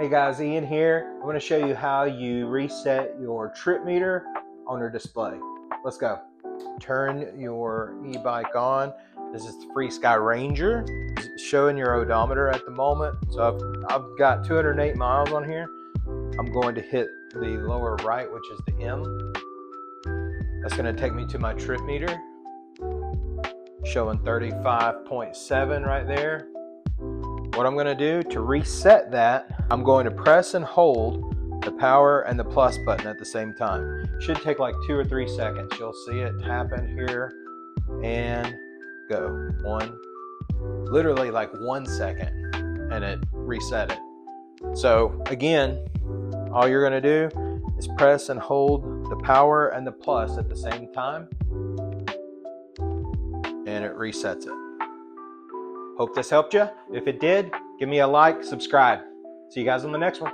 Hey guys, Ian here. I'm going to show you how you reset your trip meter on your display. Let's go. Turn your e-bike on. This is the Freesky Ranger. It's showing your odometer at the moment. So I've got 208 miles on here. I'm going to hit the lower right, which is the M. That's going to take me to my trip meter, showing 35.7 right there. What I'm going to do to reset that, I'm going to press and hold the power and the plus button at the same time. It should take like 2 or 3 seconds. You'll see it happen here and go. Literally like 1 second, and it reset it. So again, all you're going to do is press and hold the power and the plus at the same time, and it resets it. Hope this helped you. If it did, give me a like, subscribe. See you guys on the next one.